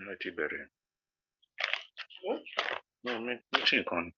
Mo ti bẹ̀rẹ̀. No, meeting kan ni.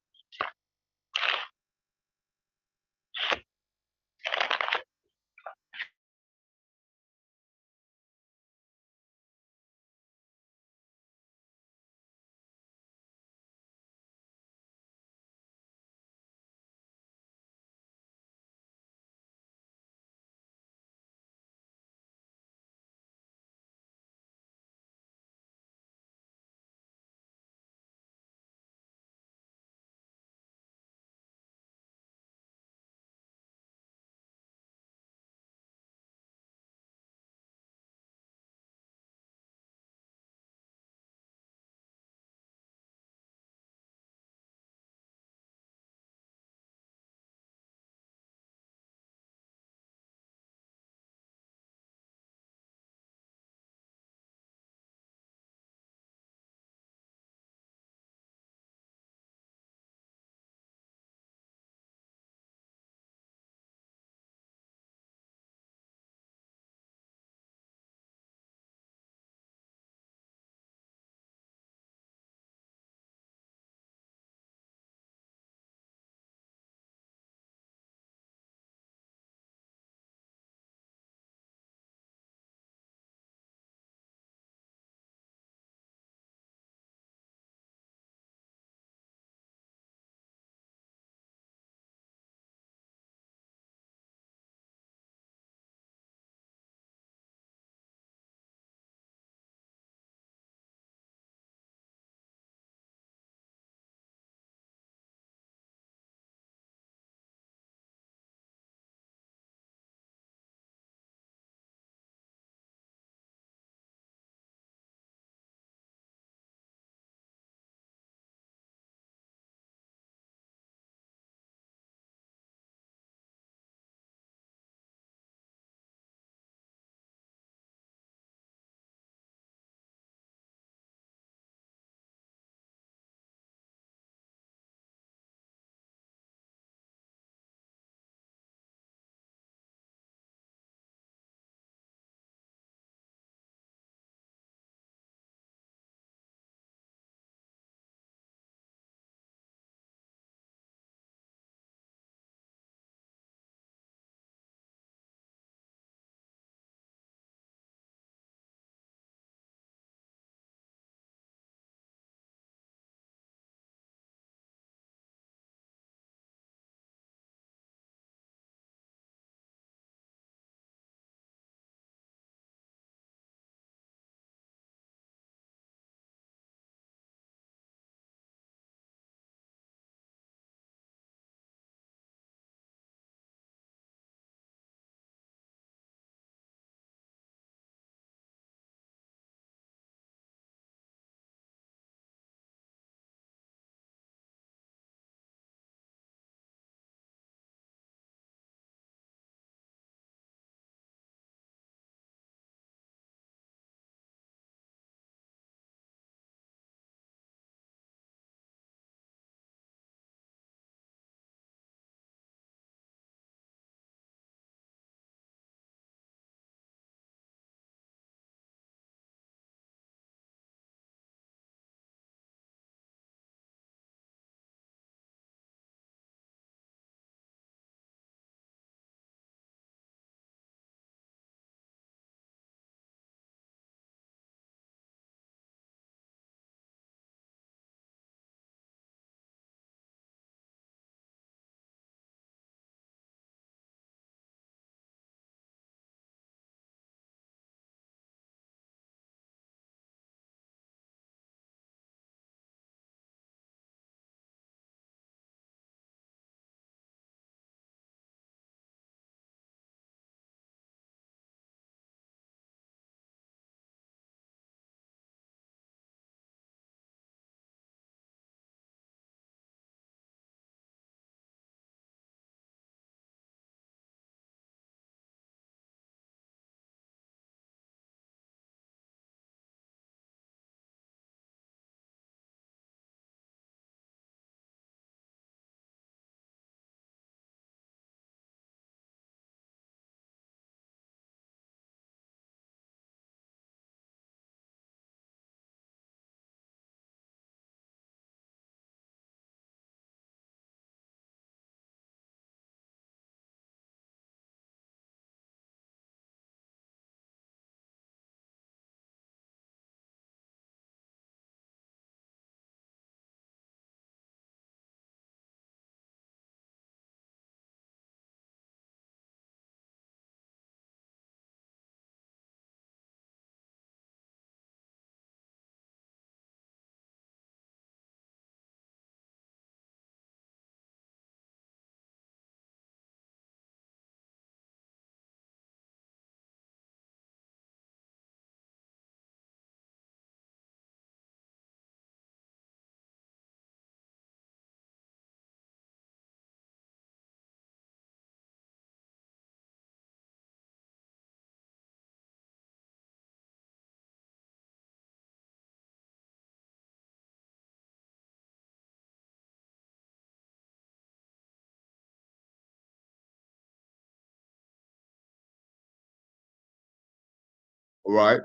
All right.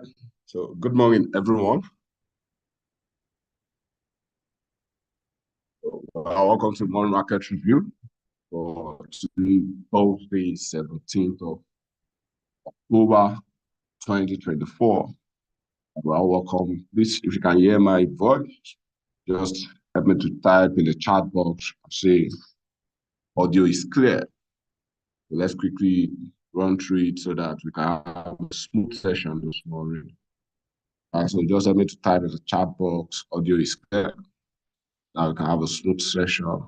So, good morning, everyone. Welcome to Morning Market Review for Thursday, 17th of October, 2024. Well, welcome. Please, if you can hear my voice, just help me to type in the chat box and say audio is clear. So let's quickly run through it so that we can have a smooth session this morning. So just help me to type in the chat box, audio is clear. Now we can have a smooth session.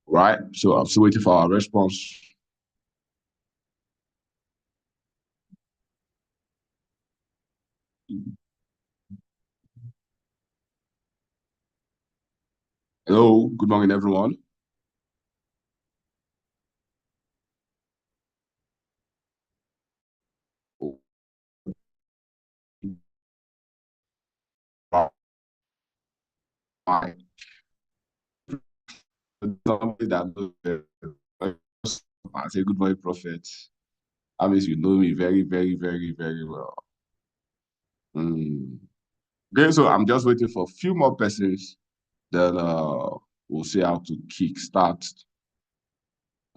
Right? So I'm still waiting for our response. Hello, good morning, everyone. I say good morning, Prophet. That means you know me very, very, very, very well. Okay, so I'm just waiting for a few more persons. Then we'll see how to kickstart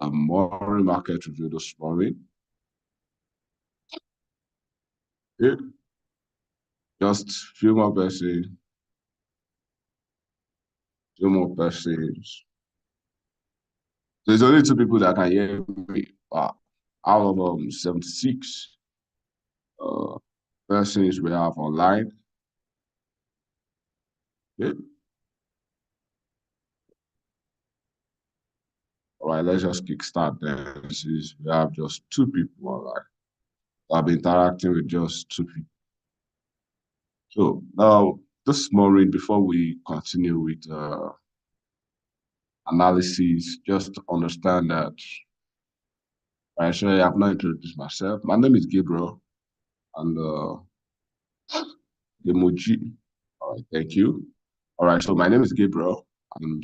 a morning market review this morning. Okay. Just a few more persons. Few more persons. There's only two people that can hear me. Out of 76 persons we have online. Okay. All right, let's just kickstart then. Since we have just two people online. I'll be interacting with just two people. So now, this morning, before we continue with analysis, just to understand that I have not introduced myself. My name is Gabriel and Emoji. All right, thank you. All right, so my name is Gabriel and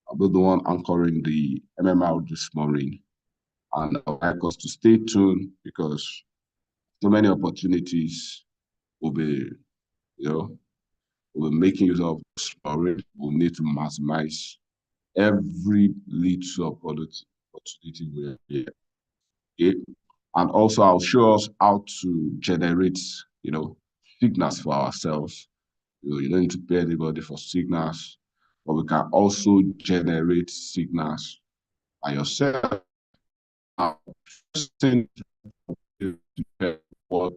I'll be the one anchoring the MMR this morning. And I'd like us to stay tuned because so many opportunities will be, we'll be making use of this morning. We'll need to maximize every little opportunity we get. Okay? And also I'll show us how to generate, signals for ourselves. You don't need to pay anybody for signals, but we can also generate signals by yourself. What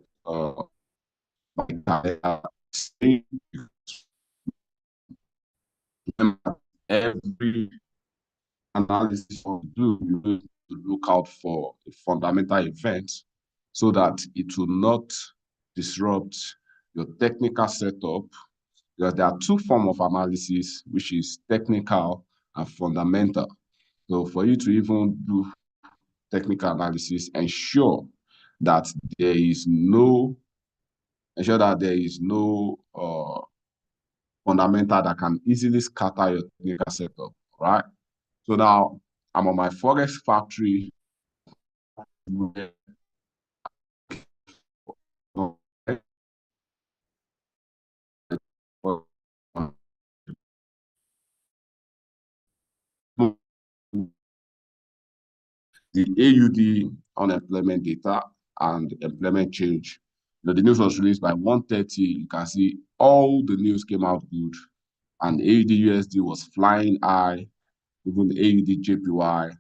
every analysis you do, you need to look out for a fundamental event so that it will not disrupt your technical setup. Because there are two forms of analysis, which is technical and fundamental. So for you to even do technical analysis, ensure that there is no fundamental that can easily scatter your technical setup, right? So now I'm on my Forex factory. The AUD unemployment data and employment change. The news was released by 1:30. You can see all the news came out good. And AUD USD was flying high, even AUD JPY,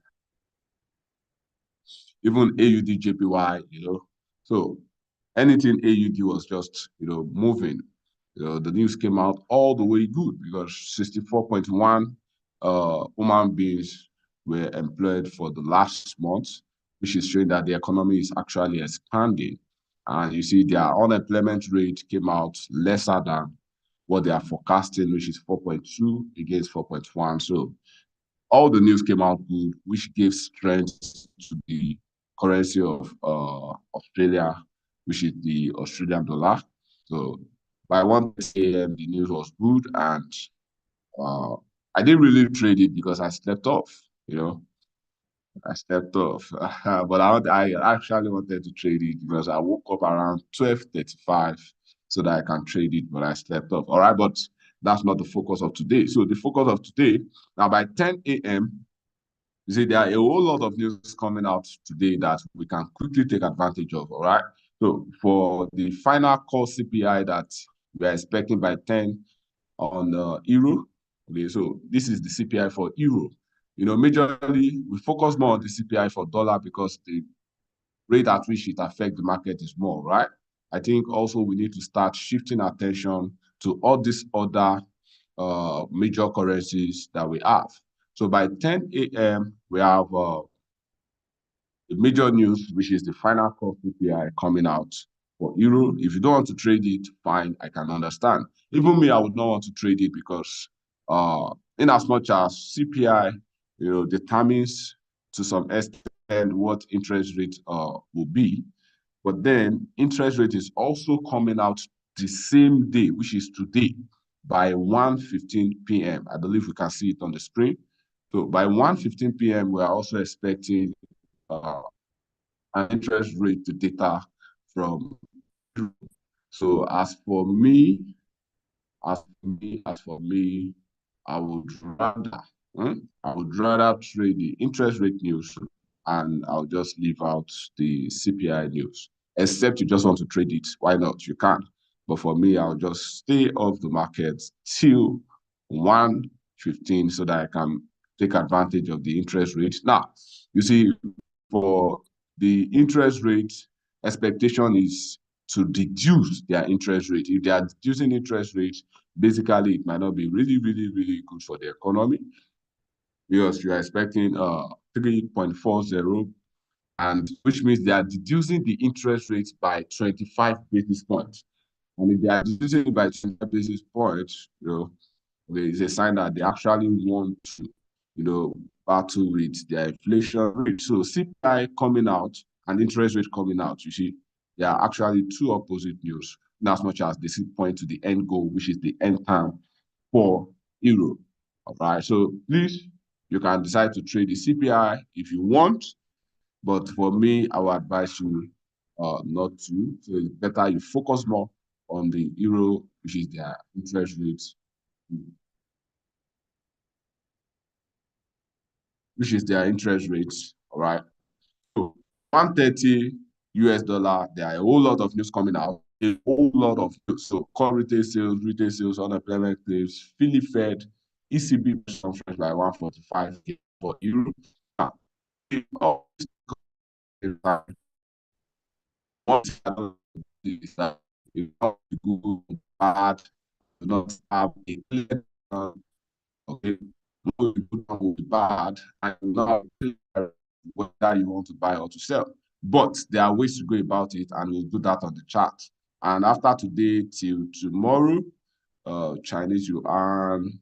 even AUD JPY, So anything AUD was just, moving. The news came out all the way good because 64.1 human beings were employed for the last month, which is showing that the economy is actually expanding. And you see their unemployment rate came out lesser than what they are forecasting, which is 4.2 against 4.1. So all the news came out good, which gave strength to the currency of Australia, which is the Australian dollar. So by 1:30 a.m., the news was good, and I didn't really trade it because I slept off, I stepped off, but I actually wanted to trade it because I woke up around 12:35 so that I can trade it, but I slept off. All right, but that's not the focus of today. So the focus of today, now by 10 a.m., you see, there are a whole lot of news coming out today that we can quickly take advantage of. All right. So for the final core CPI that we are expecting by 10 on euro, okay, so this is the CPI for euro. Majorly we focus more on the CPI for dollar because the rate at which it affects the market is more, right? I think also we need to start shifting attention to all these other major currencies that we have. So by 10 a.m., we have the major news, which is the final core CPI coming out for euro. If you don't want to trade it, fine, I can understand. Even me, I would not want to trade it because in as much as CPI, determines to some extent what interest rate will be, but then interest rate is also coming out the same day, which is today, by 1:15 p.m. I believe we can see it on the screen. So by 1:15 p.m., we are also expecting an interest rate data from. So as for me, I would rather, I would rather trade the interest rate news and I'll just leave out the CPI news. Except you just want to trade it, why not? You can. But for me, I'll just stay off the market till 1:15 so that I can take advantage of the interest rate. Now, you see, for the interest rate, expectation is to reduce their interest rate. If they are reducing interest rates, basically it might not be really, really, really good for the economy because you are expecting 3.40, and which means they are reducing the interest rate by 25 basis points. And if they are reducing it by 25 basis points, there is a sign that they actually want to, battle with their inflation rate. So CPI coming out and interest rate coming out, you see, they are actually two opposite news, in as much as they point to the end goal, which is the end time for euro. All right. So please, you can decide to trade the CPI if you want, but for me, I would advise you not to. So it's better you focus more on the euro, which is their interest rates, all right? So 130 US dollar, there are a whole lot of news coming out, a whole lot of news. So core retail sales, unemployment claims, Philly Fed, ECB conference by 145 for euro. Google bad, do not have a clear okay, will be bad, and not whether you want to buy or to sell. But there are ways to go about it, and we'll do that on the chart. And after today till tomorrow, Chinese yuan,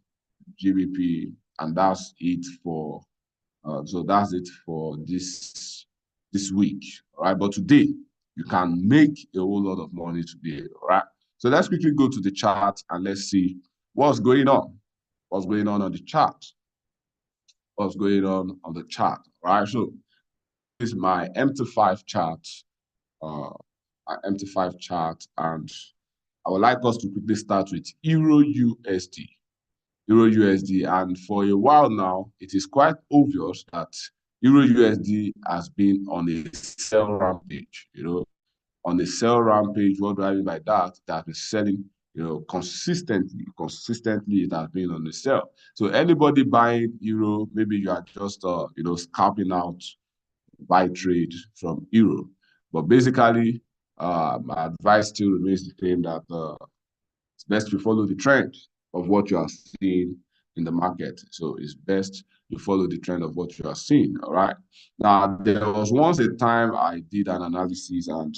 GBP, and that's it for. So that's it for this week. All right, but today you can make a whole lot of money today. All right. So let's quickly go to the chart and let's see what's going on. What's going on the chart? What's going on the chart? All right. So this is my MT5 chart. My MT5 chart, and I would like us to quickly start with Euro USD. Euro USD, and for a while now, it is quite obvious that Euro USD has been on a sell rampage. On a sell rampage. What do I mean by that? It has been selling, consistently. Consistently, it has been on the sell. So anybody buying euro, maybe you are just, scalping out buy trade from euro. But basically, my advice still remains the same, that it's best to follow the trend of what you are seeing in the market. So it's best you follow the trend of what you are seeing. All right. Now, there was once a time I did an analysis, and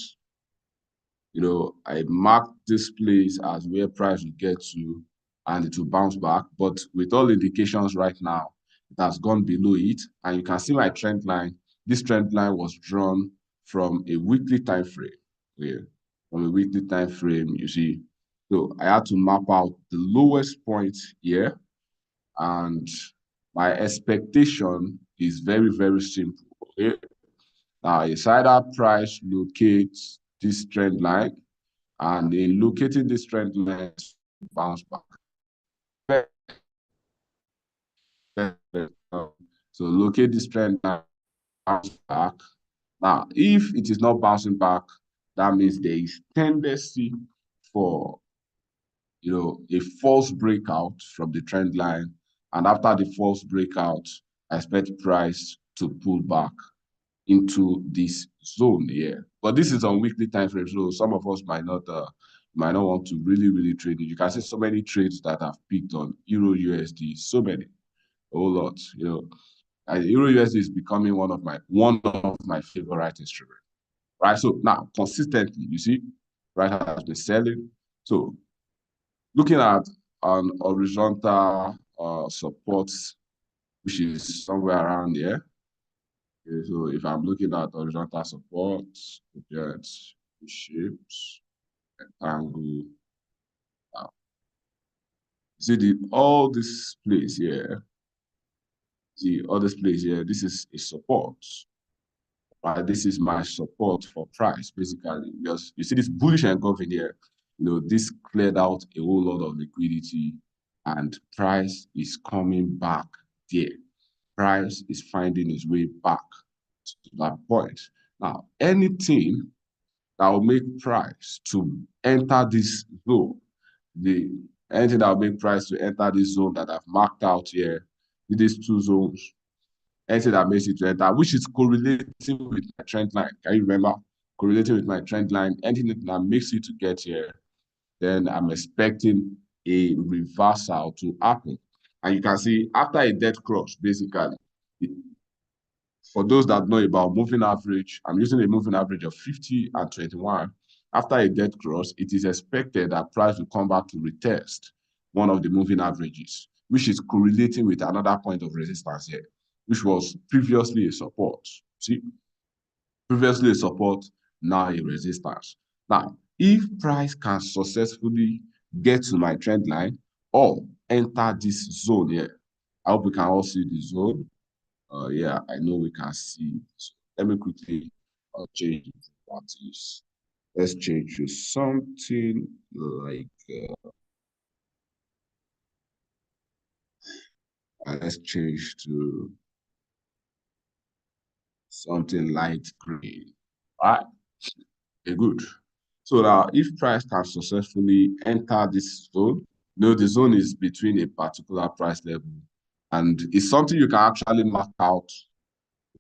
I marked this place as where price will get to and it will bounce back. But with all indications right now, it has gone below it. And you can see my trend line. This trend line was drawn from a weekly time frame. Yeah, from a weekly time frame, you see. So I had to map out the lowest point here. And my expectation is very, very simple. Okay. Now, it's either price locates this trend line, and in locating this trend line, bounce back. So locate this trend line, bounce back. Now, if it is not bouncing back, that means there is tendency for a false breakout from the trend line. And after the false breakout, I expect price to pull back into this zone here. But this is on weekly time frame, so some of us might not want to really trade it. You can see so many trades that have picked on Euro USD, so many, a whole lot. Euro USD is becoming one of my favorite instruments. Right. So now consistently, you see, price has been selling. So looking at an horizontal support, which is somewhere around here. Okay, so if I'm looking at horizontal support, get shapes, rectangle. Now, see all this place here. See all this place here. This is a support. Right? This is my support for price, basically. Because you see this bullish engulfing here. This cleared out a whole lot of liquidity, and price is coming back there. Price is finding its way back to that point. Now, anything that will make price to enter this zone, anything that will make price to enter this zone that I've marked out here, these two zones, anything that makes it to enter, which is correlating with my trend line. Can you remember? Correlating with my trend line, anything that makes it to get here, then I'm expecting a reversal to happen. And you can see after a dead cross, basically, for those that know about moving average, I'm using a moving average of 50 and 21. After a dead cross, it is expected that price will come back to retest one of the moving averages, which is correlating with another point of resistance here, which was previously a support. See, previously a support, now a resistance. Now, if price can successfully get to my trend line or enter this zone here, I hope we can all see the zone. Yeah, I know we can see. So let me quickly change the properties. Let's change to something like, let's change to something light green. All right, okay, good. So now if price can successfully enter this zone, the zone is between a particular price level, and it's something you can actually mark out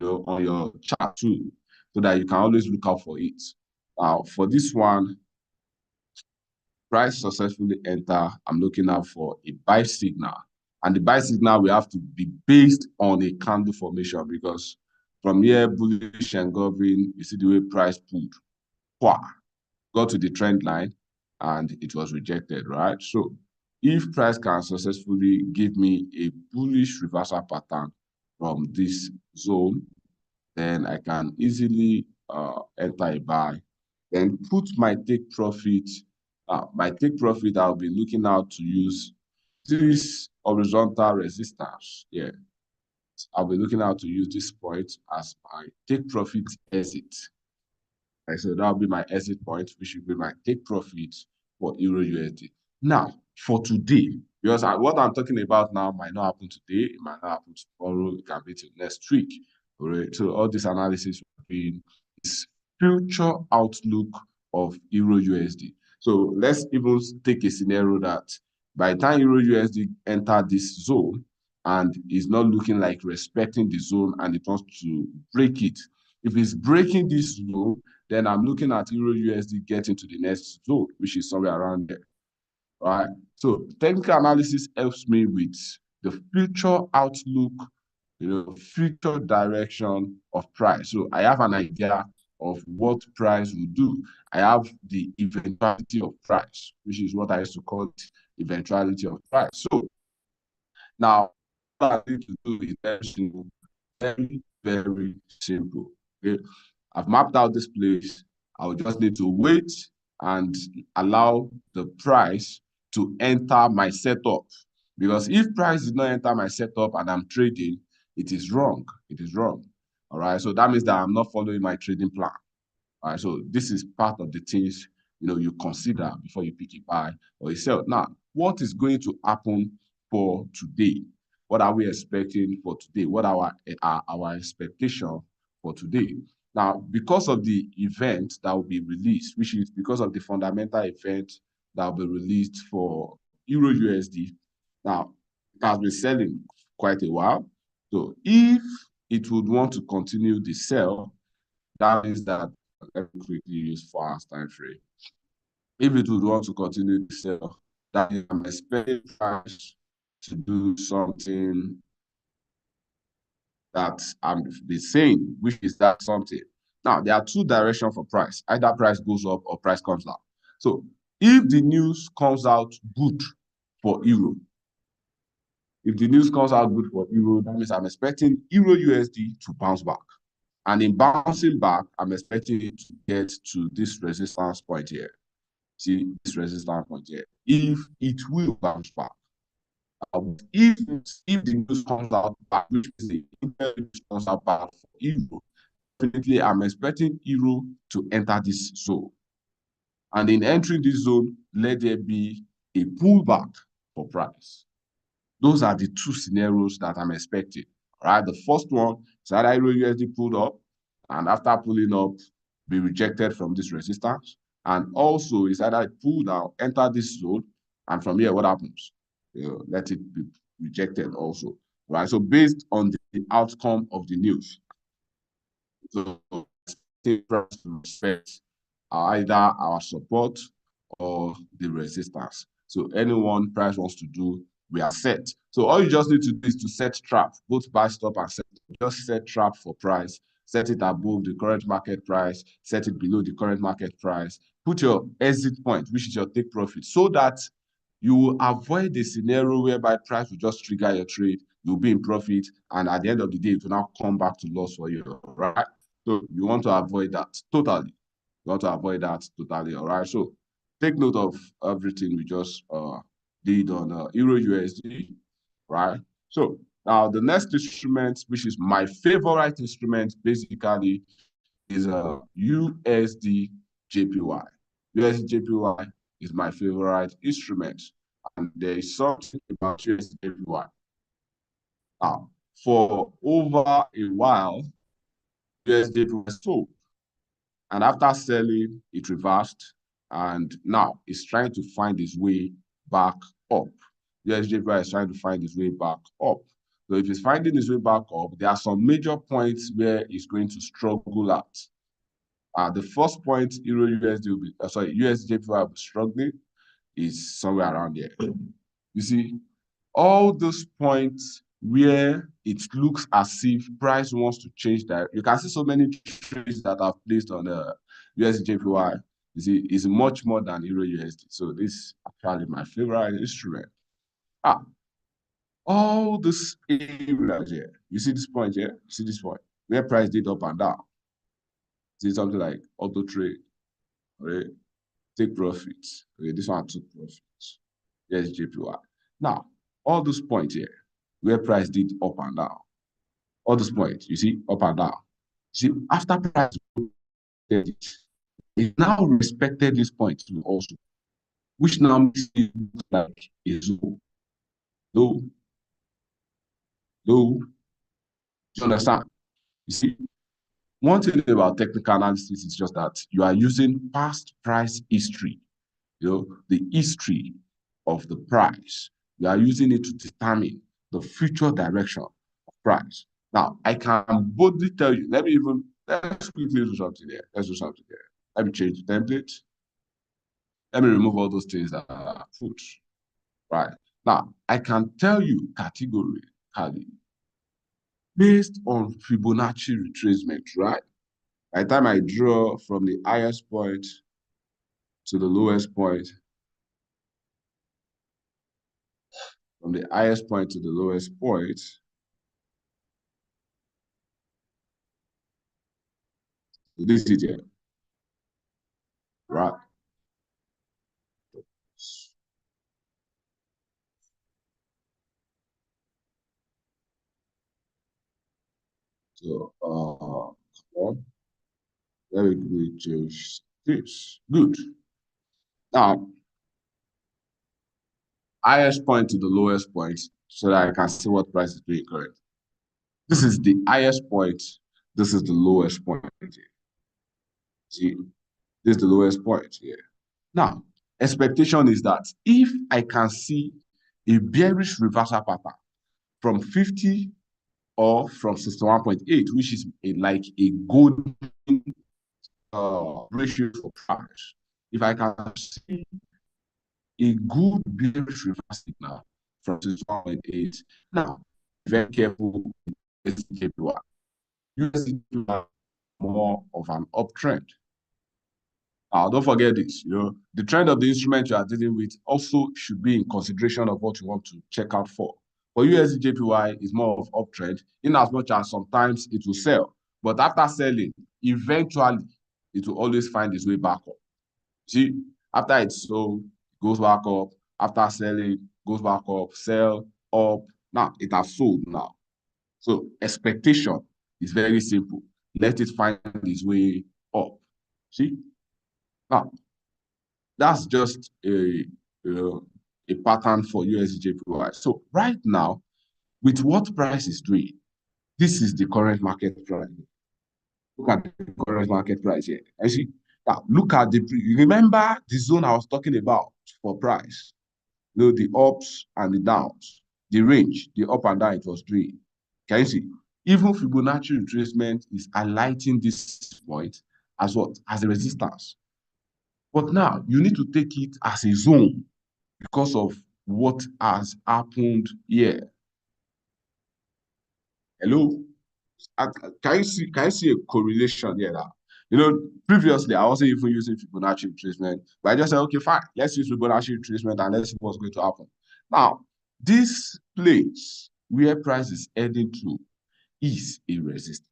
on your chart too, so that you can always look out for it. Now, for this one, price successfully enter, I'm looking out for a buy signal. And the buy signal will have to be based on a candle formation, because from here, bullish engulfing, you see the way price pulled, got to the trend line, and it was rejected, right? So if price can successfully give me a bullish reversal pattern from this zone, then I can easily enter a buy, then put my take profit. My take profit, I'll be looking out to use this horizontal resistance. Yeah, I'll be looking out to use this point as my take profit exit. And so that'll be my exit point, which will be my take profit for Euro USD. Now, for today, because what I'm talking about now might not happen today, it might not happen tomorrow, it can be till next week. All right. So all this analysis will be is future outlook of Euro USD. So let's even take a scenario that by the time Euro USD enter this zone and is not looking like respecting the zone and it wants to break it. If it's breaking this zone, then I'm looking at Euro USD getting to the next zone, which is somewhere around there. Right. So technical analysis helps me with the future outlook, future direction of price. So I have an idea of what price will do. I have the eventuality of price, which is what I used to call it, eventuality of price. So now what I need to do is very simple, very simple. Okay. I've mapped out this place. I will just need to wait and allow the price to enter my setup. Because if price did not enter my setup and I'm trading, it is wrong. It is wrong. All right. So that means that I'm not following my trading plan. All right. So this is part of the things you consider before you pick a buy or a sell. Now, what is going to happen for today? What are we expecting for today? What are our expectation for today? Now, because of the event that will be released, which is because of the fundamental event that will be released for Euro USD. Now, it has been selling quite a while. So if it would want to continue the sell, that means that, let me quickly use fast time frame. If it would want to continue to sell, that is, I'm expecting price to do something that I'm the same, which is that something. Now, there are two directions for price. Either price goes up or price comes down. So if the news comes out good for Euro, if the news comes out good for Euro, that means I'm expecting Euro USD to bounce back. And in bouncing back, I'm expecting it to get to this resistance point here. See this resistance point here. If it will bounce back. If the news comes out back, which is the news comes out back for Euro, definitely I'm expecting Euro to enter this zone. And in entering this zone, let there be a pullback for price. Those are the two scenarios that I'm expecting. All right. The first one is that Euro USD pulled up, and after pulling up, be rejected from this resistance. And also, is either it pull down, enter this zone, and from here, what happens? Let it be rejected also. Right. So based on the outcome of the news, so respect either our support or the resistance. So anyone price wants to do, we are set. So all you just need to do is to set trap, both buy, stop, and set. Just set trap for price, set it above the current market price, set it below the current market price, put your exit point, which is your take profit, so that you will avoid the scenario whereby price will just trigger your trade, you'll be in profit, and at the end of the day, it will now come back to loss for you, right? So you want to avoid that totally. You want to avoid that totally, all right? So take note of everything we just did on Euro USD, right? So now the next instrument, which is my favorite instrument, basically, is USD JPY. USD JPY is my favorite instrument, and there is something about USD JPY. Now, for over a while, USD JPY sold, and after selling, it reversed, and now it's trying to find its way back up. USD JPY is trying to find its way back up. So if it's finding its way back up, there are some major points where it's going to struggle at. The first point Euro USD will be, USD JPY will be struggling is somewhere around here. You see, all those points where it looks as if price wants to change that. You can see so many trades that are placed on the USD JPY. You see, is much more than Euro USD. So this is actually my favorite instrument. All this areas here. You see this point here? You see this point? Where price did up and down. See something like auto trade, right? Take profits. Okay, this one took profits. Yes, JPY. Now, all those points here, where price did up and down, all those points, you see, up and down. See, after price did it now respected this point also, which now makes it look like a low, low, low. Do you understand? You see, one thing about technical analysis is just that you are using past price history, the history of the price. You are using it to determine the future direction of price. Now, I can boldly tell you, let's quickly do something there. Let's do something there. Let me change the template. Let me remove all those things that are put, right? Now, I can tell you categorically, based on Fibonacci retracement, right? By the time I draw from the highest point to the lowest point, from the highest point to the lowest point, this is it here, right? So, come on. Very good. Change this. Good. Now, highest point to the lowest point so that I can see what price is doing correct. This is the highest point. This is the lowest point. See, this is the lowest point here. Now, expectation is that if I can see a bearish reversal pattern from 50 or from 61.8, which is like a golden ratio for price. If I can see a good bearish reverse signal from 61.8, now very careful with JPY. USD more of an uptrend. Don't forget this, the trend of the instrument you are dealing with also should be in consideration of what you want to check out for. For USD JPY is more of uptrend, in as much as sometimes it will sell, but after selling, eventually it will always find its way back up. See, after it's sold, goes back up, after selling, goes back up, sell, up. Now it has sold now. So expectation is very simple. Let it find its way up. See? Now, that's just a pattern for USD/JPY. So right now, with what price is doing, this is the current market price. Look at the current market price here. I see. Now, look at remember the zone I was talking about for price. The ups and the downs, the range, the up and down it was doing. Can you see? Even Fibonacci retracement is highlighting this point as what? As a resistance. But now you need to take it as a zone because of what has happened here. Hello? Can you see a correlation here now? Previously I wasn't even using Fibonacci retracement, but I just said, okay, fine, let's use Fibonacci retracement and let's see what's going to happen. Now, this place where price is heading to is a resistance.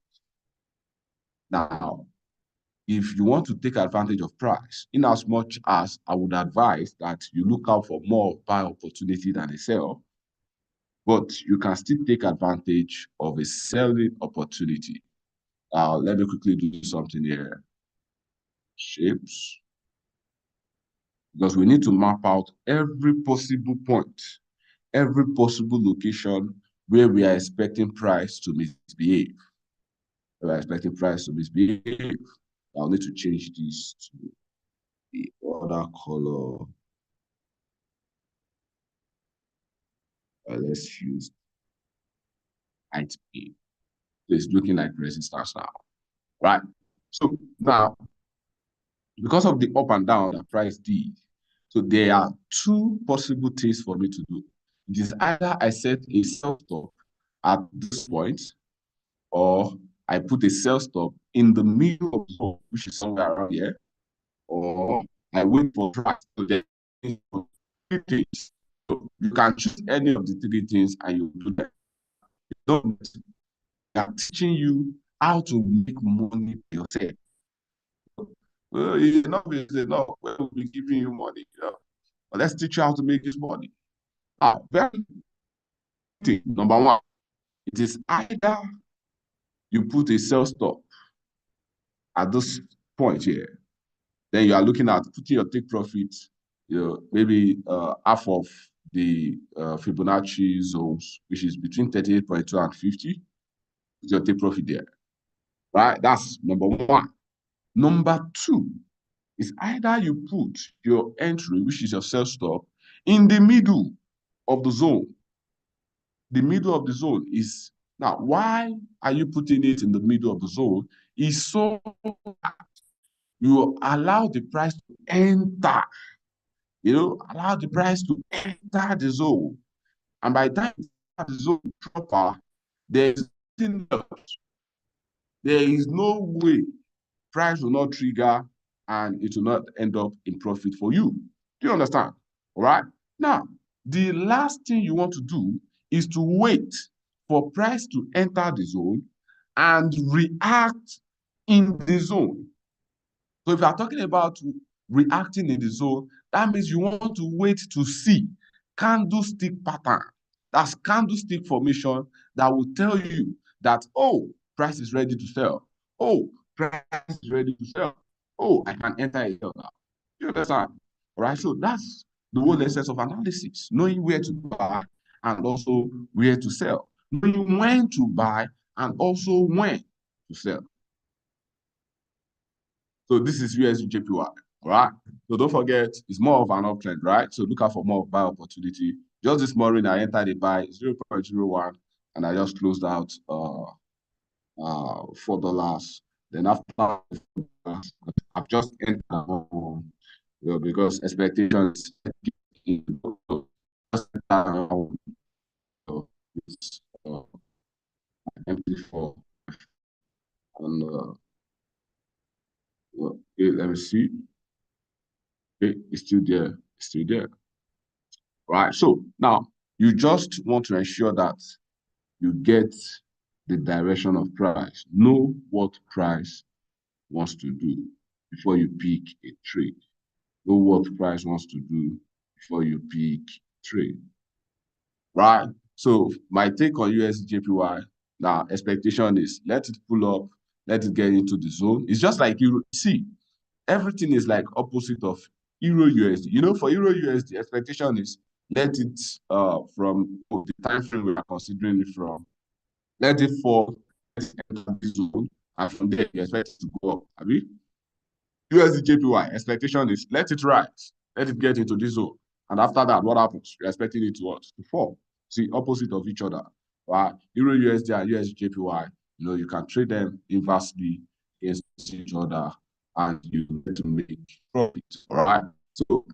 Now, if you want to take advantage of price, in as much as I would advise that you look out for more buy opportunity than a sell, but you can still take advantage of a selling opportunity. Let me quickly do something here. Shapes. Because we need to map out every possible point, every possible location where we are expecting price to misbehave. We are expecting price to misbehave. I'll need to change this to the other color. Let's use light pink. So it's looking like resistance now, right? So now, because of the up and down that price did, so there are two possible things for me to do. It is either I set a sell stop at this point, or I put a sell stop in the middle of the zone, which is somewhere around here, or I wait for price to get three things. So you can choose any of the three things and you do that. They are teaching you how to make money yourself. Well, it's not no, we'll be giving you money. But let's teach you how to make this money. Very thing. Number one, it is either you put a sell stop at this point here, then you are looking at putting your take profit, maybe half of the Fibonacci zones, which is between 38.2 and 50. Put your take profit there, right? That's number one. Number two is either you put your entry, which is your sell stop, in the middle of the zone. The middle of the zone is, now, why are you putting it in the middle of the zone? Is so you allow the price to enter, allow the price to enter the zone. And by the time the zone proper, there is no way price will not trigger and it will not end up in profit for you. Do you understand? All right. Now, the last thing you want to do is to wait for price to enter the zone and react in the zone. So if you are talking about reacting in the zone, that means you want to wait to see candlestick pattern. That's candlestick formation that will tell you that, oh, price is ready to sell. Oh, price is ready to sell. Oh, I can enter a sell now. You understand? All right. So that's the whole essence of analysis, knowing where to buy and also where to sell, knowing when to buy and also when to sell. So this is USDJPY, all right? So don't forget, it's more of an uptrend, right? So look out for more buy opportunity. Just this morning, I entered a buy 0.01, and I just closed out $4. Then after I've just entered because expectations it's empty for and okay, let me see. Okay, it's still there, it's still there. Right. So now you just want to ensure that you get the direction of price. Know what price wants to do before you pick a trade. Know what price wants to do before you pick trade. Right. So my take on USDJPY now, expectation is let it pull up, let it get into the zone. It's just like you see, everything is like opposite of Euro USD. You know, for Euro USD, expectation is let it from the time frame we are considering it from, let it fall, let it enter the zone, and from there you expect it to go up. I mean, USDJPY expectation is let it rise, let it get into this zone, and after that, what happens? You're expecting it to what? To fall. See, opposite of each other. Right? Euro USD and USDJPY, you know, you can trade them inversely against each other, and you get to make profit. All right. So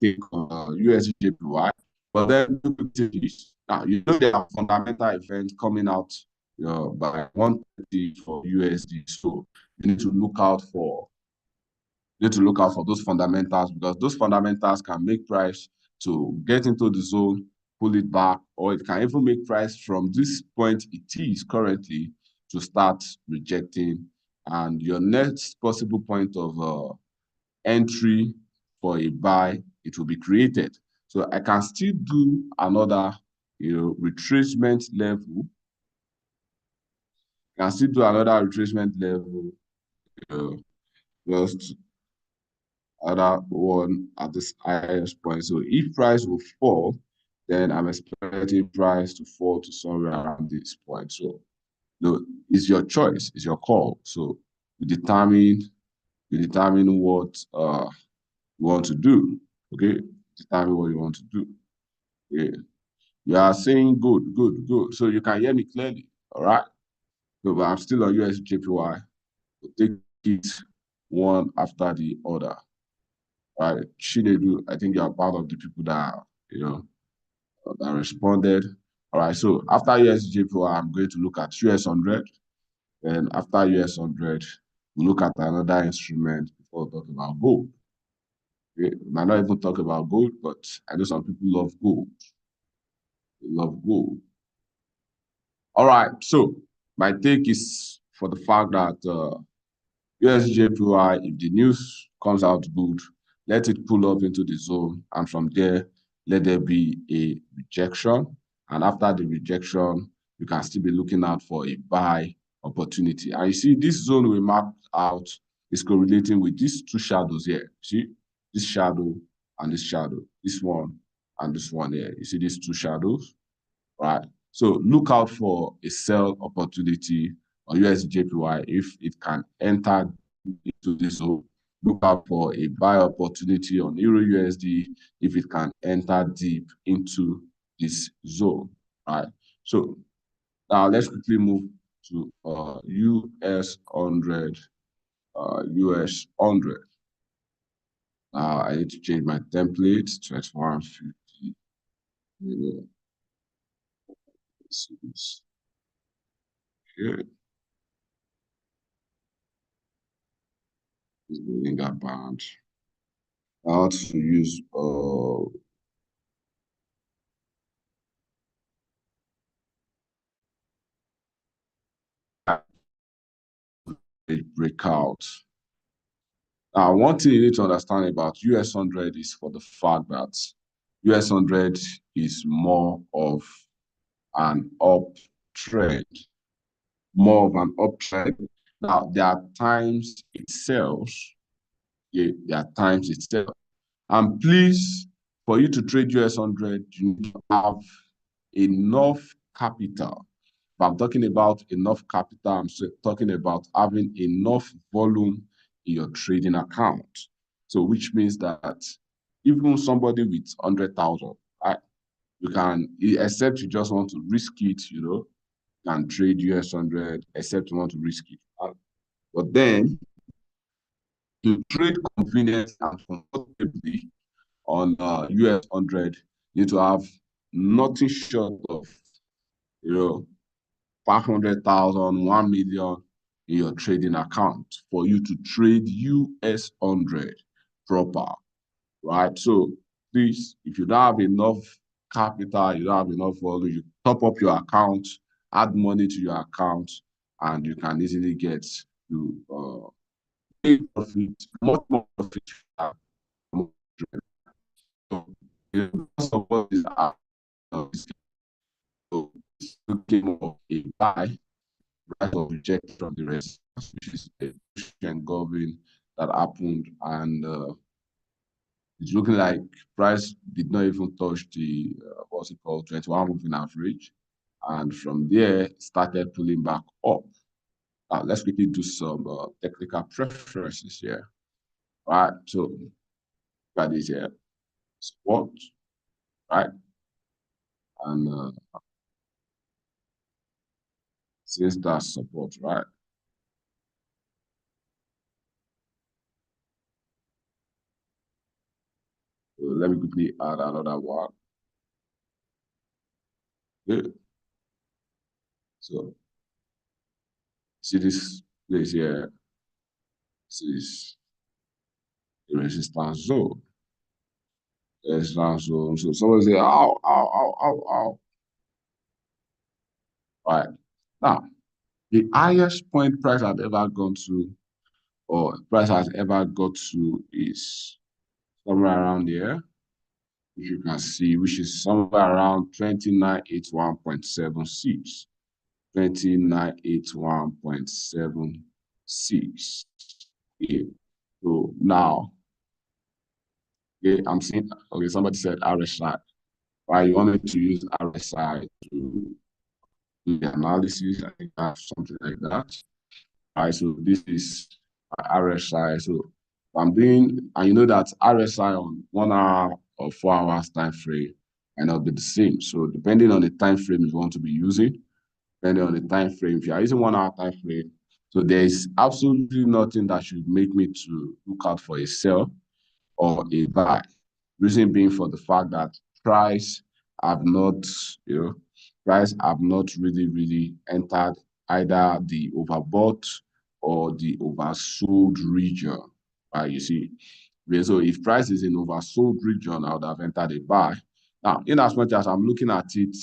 take USDJPY, but then look at this. Now you know there are fundamental events coming out, you know, by 130 for USD. So you need to look out for those fundamentals, because those fundamentals can make price to get into the zone, pull it back, or it can even make price from this point it is currently to start rejecting. And your next possible point of entry for a buy, it will be created. So I can still do another, retracement level. I can still do another retracement level, just other one at this highest point. So if price will fall, then I'm expecting price to fall to somewhere around this point. So it's your choice, it's your call. So you determine what you want to do. Okay, determine what you want to do. Yeah. You are saying good, good, good. So you can hear me clearly. All right. So but I'm still on USDJPY. Take it one after the other. Right, Chinedu, I think you are part of the people that that responded. All right, so after USDJPY, I'm going to look at US100. Then after US100, we look at another instrument before talking about gold. We might not even talk about gold, but I know some people love gold. They love gold. All right, so my take is for the fact that USDJPY, if the news comes out good, let it pull up into the zone, and from there, let there be a rejection. And after the rejection, you can still be looking out for a buy opportunity. And you see, this zone we marked out is correlating with these two shadows here. See, this shadow and this shadow, this one and this one here. You see these two shadows, right? So look out for a sell opportunity on USDJPY if it can enter into this zone. Look out for a buy opportunity on Euro USD if it can enter deep into this zone, right? So now let's quickly move to US 100, US 100. Now I need to change my template to 2150. Let's see this. Okay. Is building that band. How to use a breakout. Now, one thing you need to understand about US100 is for the fact that US100 is more of an uptrend more of an uptrend. Now, there are times it sells. Yeah, there are times it sells. And please, for you to trade US 100, you need to have enough capital. If I'm talking about enough capital, I'm talking about having enough volume in your trading account. So, which means that even somebody with 100,000, right, you can, except you just want to risk it, can trade US 100, except you want to risk it. Right? But then, to trade convenience and comfortably on US 100, you need to have nothing short of, 500,000, 1 million in your trading account for you to trade US 100 proper, right? So please, if you don't have enough capital, you don't have enough volume, you top up your account, add money to your account, and you can easily get to profit, much more profit. So, most of what is looking of a buy, right, or reject from the rest, which is a push and govern that happened, and it's looking like price did not even touch the what's it called, 21 moving average, and from there started pulling back up. Let's quickly do some technical preferences here. Right, so got this here support, right, and since that's support, right, so let me quickly add another one. Good. So see this place here. This is the resistance zone. Resistance zone. So someone say, ow, ow, ow, ow, ow. Right. Now, the highest point price I've ever gone to, or price has ever got to, is somewhere around here, which you can see, which is somewhere around 2981.76. 2981.76. Yeah. So now, okay, I'm seeing, okay, somebody said RSI. Right, you wanted to use RSI to do the analysis. I think that's something like that. All right, so this is RSI. So I'm doing, and you know that RSI on 1 hour or 4 hours time frame might not be the same. So depending on the time frame you want to be using, depending on the time frame, if you are using 1 hour time frame, so there is absolutely nothing that should make me to look out for a sell or a buy. Reason being for the fact that price have not, price have not really entered either the overbought or the oversold region. Right, you see. So if price is in oversold region, I would have entered a buy. Now, in as much as I'm looking at it,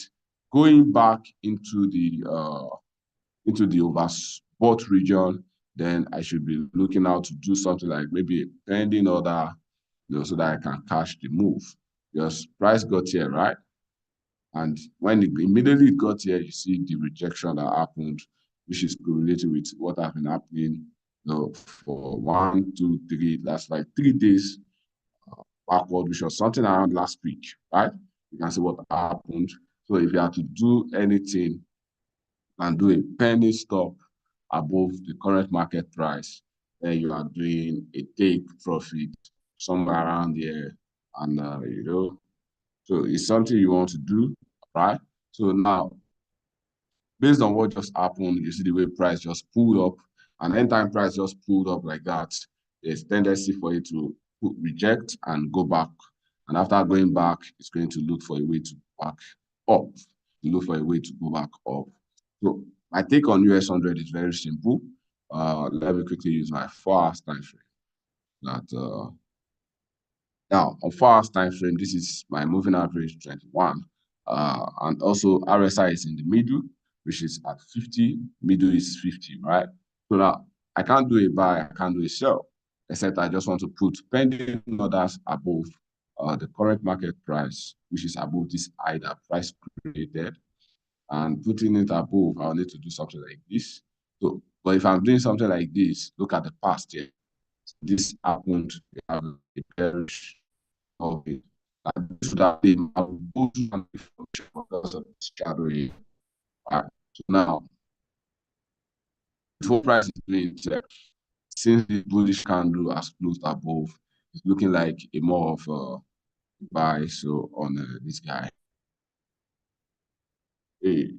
going back into the overbought region, then I should be looking out to do something like maybe a pending order, so that I can cash the move. Because price got here, right? And when it immediately got here, you see the rejection that happened, which is correlated with what has been happening, for 1, 2, 3, that's like 3 days backward, which was something around last week, right? You can see what happened. So if you have to do anything and do a penny stop above the current market price, then you are doing a take profit somewhere around here. And, so it's something you want to do, right? So now, based on what just happened, you see the way price just pulled up, and anytime price just pulled up like that, there's tendency for it to reject and go back. And after going back, it's going to look for a way to back up, look for a way to go back up. So my take on US 100 is very simple. Let me quickly use my 4 hours time frame. Now, on 4 hours time frame, this is my moving average 21. And also RSI is in the middle, which is at 50. Middle is 50, right? So now I can't do a buy, I can't do a sell, except I just want to put pending orders above the current market price, which is above this high that price created. and putting it above, I'll need to do something like this. So, but if I'm doing something like this, look at the past here. This happened, we have a bearish of it. And this would have been a bullish function because of this shadow here. Right. So now, before price is doing it, since the bullish candle has closed above, it's looking like a more of a buy. So on this guy, hey,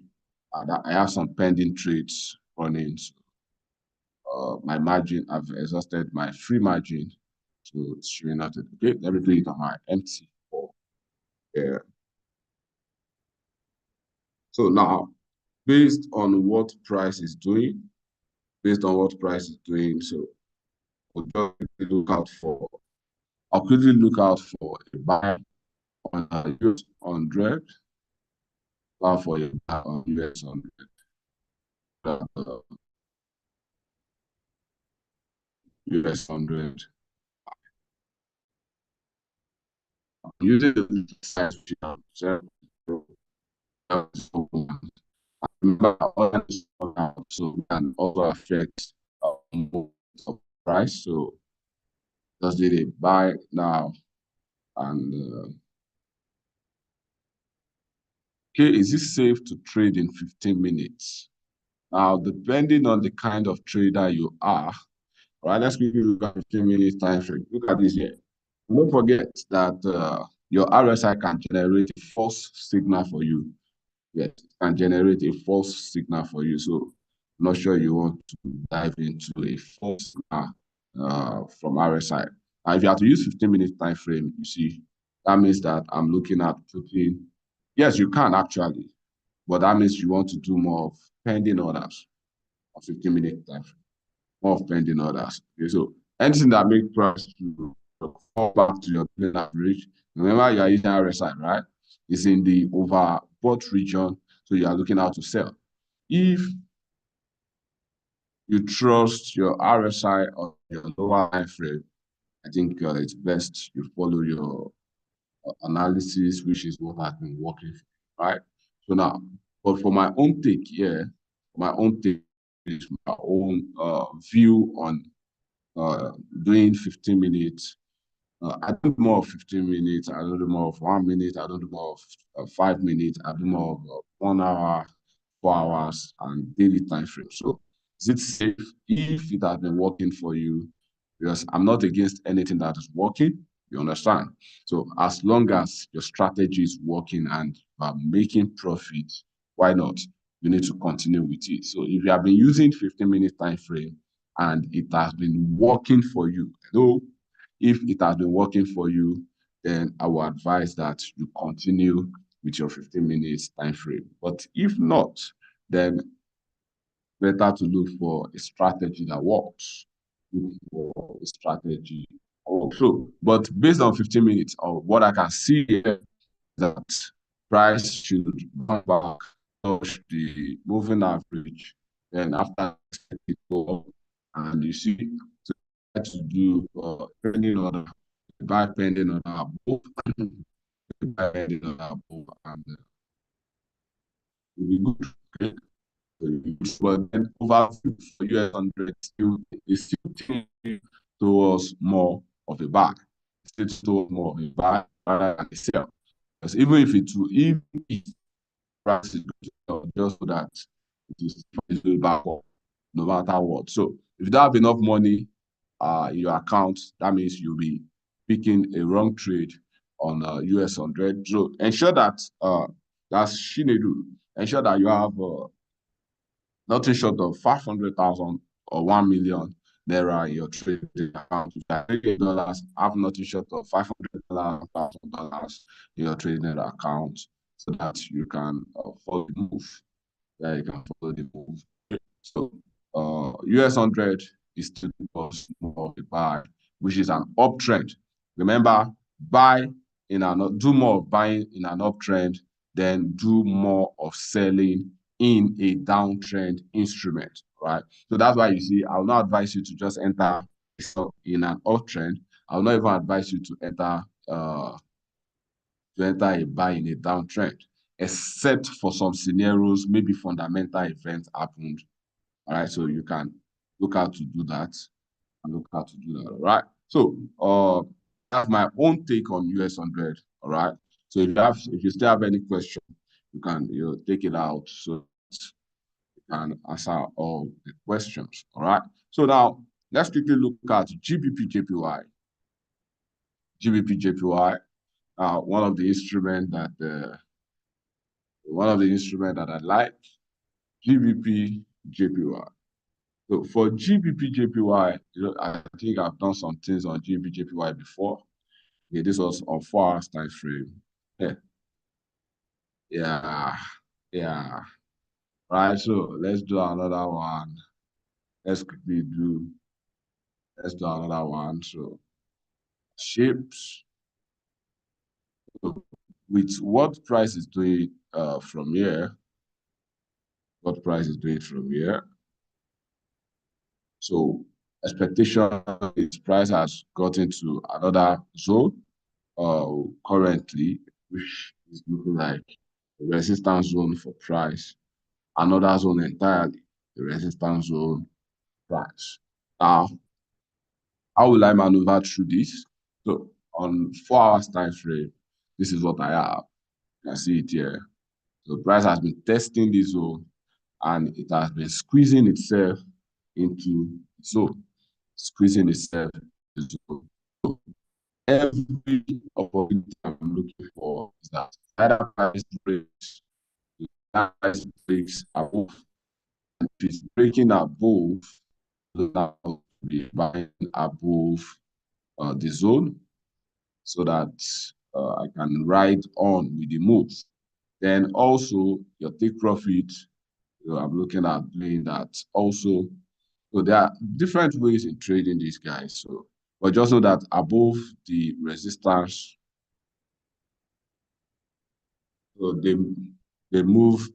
I have some pending trades running. So, my margin, I've exhausted my free margin, so it's showing out. Okay, let me do it on my empty. Yeah. So now, based on what price is doing, so we'll just look out for. I'll quickly look out for a buy on US 100, buy for a buy on US 100. US 100. Using the size which I observed, so can also affect of price. So just did a buy now, and okay, is it safe to trade in 15 minutes? Now, depending on the kind of trader you are, all right, let's quickly look at 15 minutes time frame. Look at this here. Don't forget that your RSI can generate a false signal for you. Yes, it can generate a false signal for you. So I'm not sure you want to dive into a false signal from RSI. Now, if you have to use 15 minutes time frame, you see, that means that I'm looking at putting, yes, you can actually, but that means you want to do more of pending orders of 15 minute time frame, more of pending orders. Okay, so anything that makes price to fall back to your daily average, remember you are using RSI, right? It's in the overbought region, so you are looking out to sell. If you trust your RSI on your lower time frame, I think it's best you follow your analysis, which is what has been working, right? So now, but for my own take here, my own take is my own view on doing 15 minutes. I do more of 15 minutes. I don't do more of 1 minute. I don't do more of 5 minutes. I do more of 1 hour, 4 hours, and daily time frame. So is it safe if it has been working for you? Because I'm not against anything that is working. You understand? So as long as your strategy is working and making profit, why not? You need to continue with it. So if you have been using 15 minute time frame and it has been working for you, if it has been working for you, then I will advise that you continue with your 15 minutes time frame. But if not, then better to look for a strategy that works. Look for a strategy. So, but based on 15 minutes, or what I can see here, that price should come back, touch the moving average, then after it go up, and you see, to try to do pending order, buy pending order above, buy pending order above, and it will be good. Okay? But then over for US 100 still is still towards more of a buy. It's towards more of a buy rather than a sell. Because even if it will, even if price is good, just so that it will back up no matter what. So if you don't have enough money in your account, that means you'll be picking a wrong trade on US 100. So ensure that that's Shinedu. Ensure that you have nothing short of 500,000 or 1 million naira in your trading account. If you are trading dollars, have nothing short of $500, $1,000 in your trading account so that you can follow the move. Yeah, you can follow the move. So US 100 is still more of a buy, which is an uptrend. Remember, do more of buying in an uptrend, then do more of selling in a downtrend instrument, right? So that's why you see, I will not advise you to just enter in an uptrend. I will not even advise you to enter a buy in a downtrend. except for some scenarios, maybe fundamental events happened. All right, so you can look out to do that and look out to do that. All right. So that's my own take on US 100. All right. So if you still have any question, you can take it out so you can answer all the questions. All right. So now let's quickly look at GBP JPY. GBP JPY, one of the instruments that I like, GBP JPY. So for GBP JPY, I think I've done some things on GBP JPY before. Okay, this was on 4 hours time frame. Yeah. Right. So let's do another one. Let's do another one. So shapes. So with what price is doing from here? What price is doing from here? So expectation is price has gotten to another zone currently, which is looking like a resistance zone for price. Another zone entirely, the resistance zone price. Now, how will I maneuver through this? So on 4 hours time frame, this is what I have. You can see it here. So price has been testing this zone and it has been squeezing itself into zone, squeezing itself into zone. So every opportunity I'm looking for is that either price breaks above, and if it's breaking above, now be buying above the zone so that I can ride on with the move. Then also your take profit, I'm looking at doing that also. So there are different ways in trading these guys. So, but just know that above the resistance, so they move.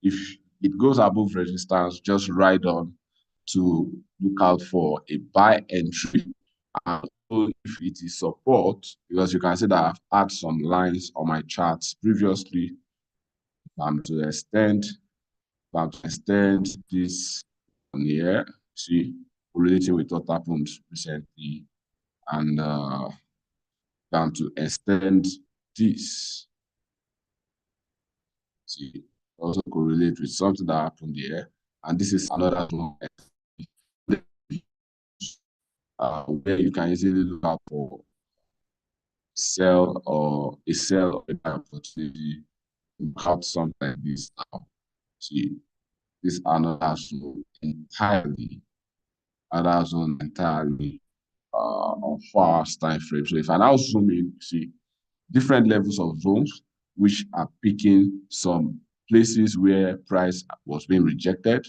If it goes above resistance, just ride on to look out for a buy entry. And if it is support, because you can see that I've had some lines on my charts previously, to extend this on here, see, relating with what happened recently, and to extend this. See, also correlate with something that happened here, and this is another one where you can easily look out for sell or a sell opportunity about something like this now. See, this another zone entirely on 4 hours time frame. So if I now zoom in, see different levels of zones which are picking some places where price was being rejected.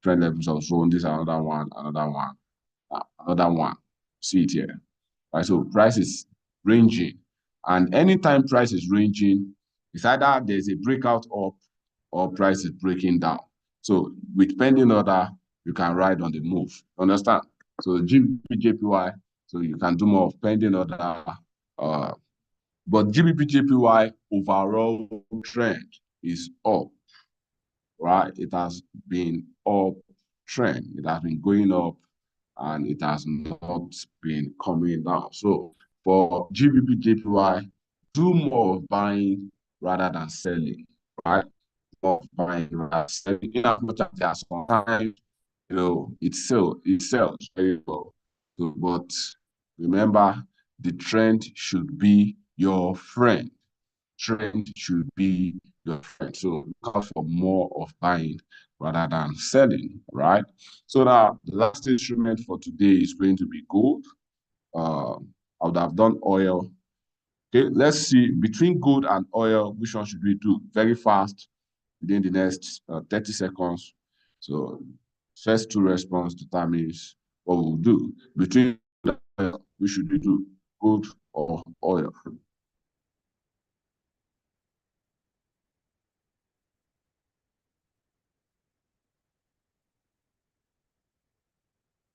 Different levels of zone. This is another one. See it here. Right. So price is ranging, and anytime price is ranging, it's either there's a breakout up or price is breaking down. So with pending order, you can ride on the move. Understand? So GBP JPY, so you can do more of pending order. But GBP JPY overall trend is up, right? It has been up trend. It has been going up and it has not been coming down. So for GBP JPY, do more of buying rather than selling, right? More of buying rather than selling. In as much as there are sometimes, it sells very well. So, but remember, the trend should be your friend. Trend should be your friend. So look out for more of buying rather than selling, right? So now the last instrument for today is going to be gold. I would have done oil. Okay, let's see between gold and oil, which one should we do? Very fast within the next 30 seconds. So first two response determines what we'll do. Between oil, which should we do? Gold or oil?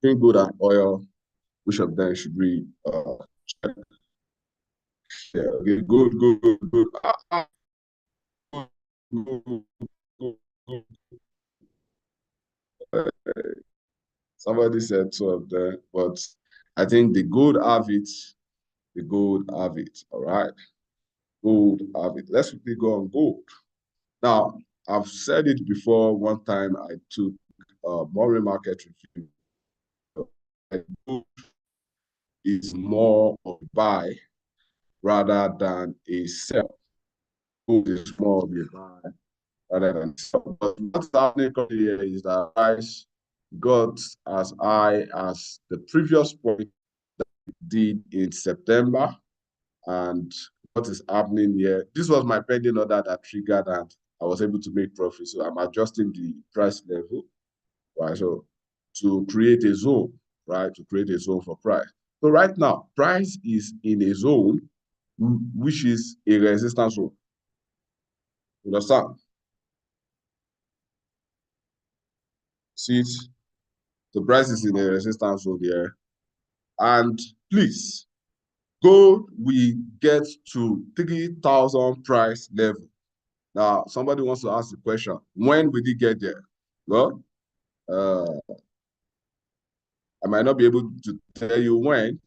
Between gold and oil, which of them should we check? Yeah, okay, good. Somebody said two of them, but I think the gold have it. The gold have it. All right. Gold have it. Let's quickly go on gold. Now, I've said it before. One time I took Murray Market Review. Gold is more of a buy rather than a sell. Gold is more of a buy rather than sell. But what's happening here is that price got as high as the previous point that it did in September. And what is happening here? This was my pending order that triggered and I was able to make profit. So I'm adjusting the price level, right? So to create a zone, right? To create a zone for price. So right now, price is in a zone which is a resistance zone. You understand? See it? The price is in a resistance zone there. And please, gold we get to 3,000 price level. Now, somebody wants to ask the question, when will it get there? Well, I might not be able to tell you when,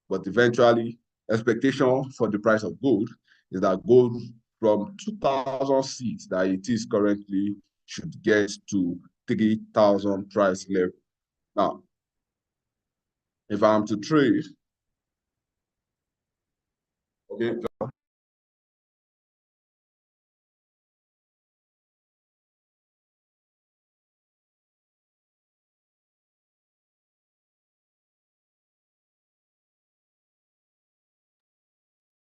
but eventually, expectation for the price of gold is that gold from 2,000 seats that it is currently should get to 3,000 price level. Now, if I'm to trade, okay,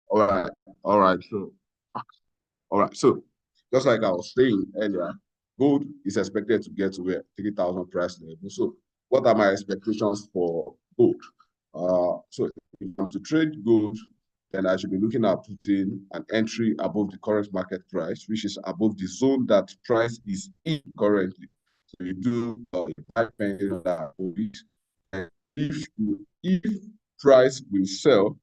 all right, all right, so, all right, so just like I was saying earlier, gold is expected to get to where 3,000 price level. So, what are my expectations for gold? So if I'm to trade gold, then I should be looking at putting an entry above the current market price, which is above the zone that price is in currently. So you do a buy pending on that above it. And if price will sell,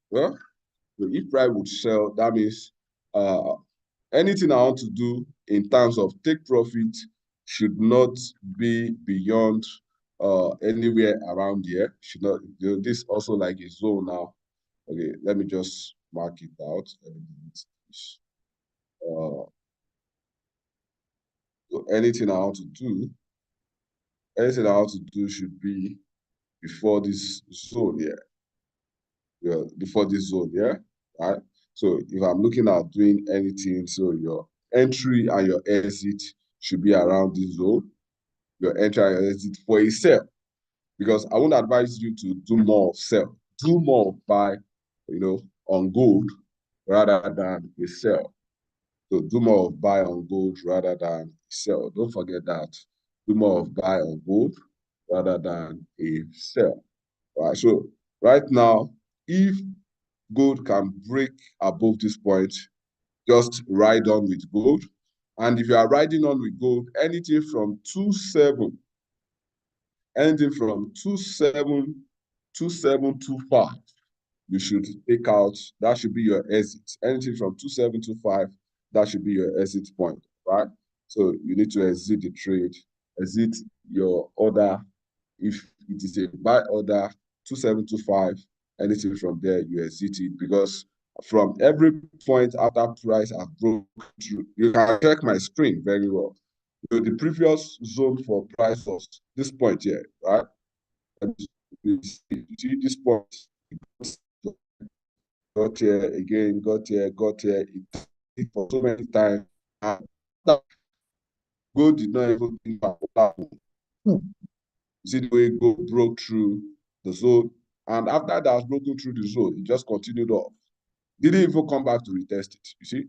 well, if price would sell, that means uh, anything I want to do in terms of take profit should not be beyond anywhere around here. Should not, this also like a zone now. Okay, let me just mark it out. Let me delete this. So anything I want to do should be before this zone here. Yeah, before this zone, yeah, right? So if I'm looking at doing anything, so your entry and your exit should be around this zone. Your entry and your exit for a sell, because I won't advise you to do more of sell. Do more of buy, on gold rather than a sell. So do more of buy on gold rather than sell. Don't forget that. Do more of buy on gold rather than a sell. Right. So right now, if gold can break above this point, just ride on with gold. And if you are riding on with gold, anything from 2.7, anything from 2.725, you should take out. That should be your exit. Anything from 2.725, that should be your exit point, right? So you need to exit the trade, exit your order. If it is a buy order, 2.725, anything from there, you exit it, because from every point after price has broken through, you can check my screen very well. So the previous zone for price was this point here, right? You see this point, got here again, got here, it for so many times. And that gold did not even think about that. You see the way gold broke through the zone. And after that has broken through the zone, it just continued off. Didn't even come back to retest it, you see?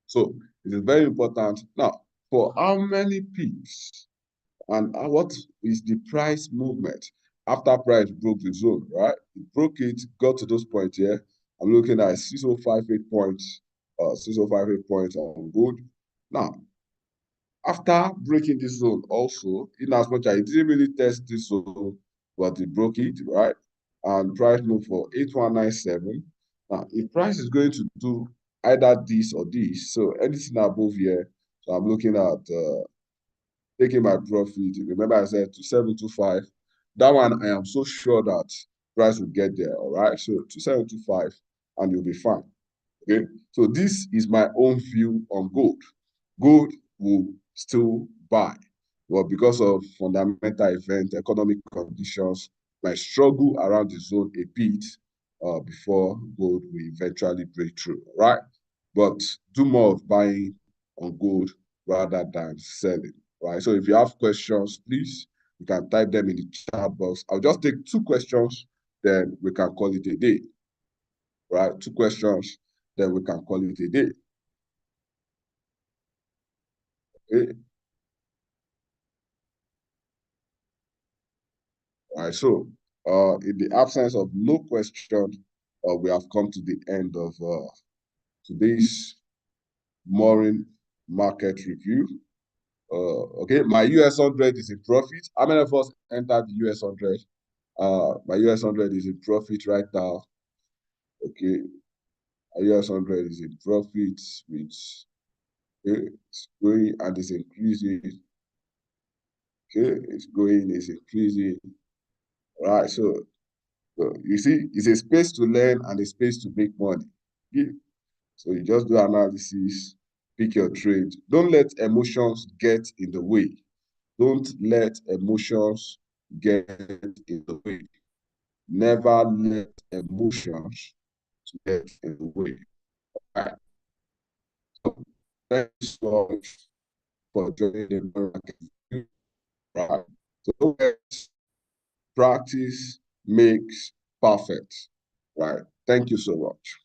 So it is very important. Now, for how many peaks and what is the price movement after price broke the zone, right? It broke it, got to those points here. I'm looking at 6058 points, 6058 points on gold. Now, after breaking this zone also, in as much as it didn't really test this zone, but it broke it, right? And price moved for 8197. Now, if price is going to do either this or this. So anything above here, so I'm looking at taking my profit. Remember I said 2725. That one, I am so sure that price will get there, all right? So 2725, and you'll be fine, okay? So this is my own view on gold. Gold will still buy, but because of fundamental event, economic conditions, might struggle around the zone a bit before gold will eventually break through, right? But do more of buying on gold rather than selling, right? So if you have questions, please, you can type them in the chat box. I'll just take 2 questions, then we can call it a day, right? 2 questions, then we can call it a day. Okay? All right, so in the absence of no question, we have come to the end of today's morning market review. Okay, my US 100 is in profit. How many of us entered the US 100? My US 100 is in profit right now. Okay, my US 100 is in profit, which it's going and it's increasing. Okay, it's going, it's increasing. All right, so you see, it's a space to learn and a space to make money. Okay? So you just do analysis, pick your trade. Don't let emotions get in the way. Don't let emotions get in the way. Never let emotions get in the way. All right. So thank you so much for joining the market. Right. So practice makes perfect. Right. Thank you so much.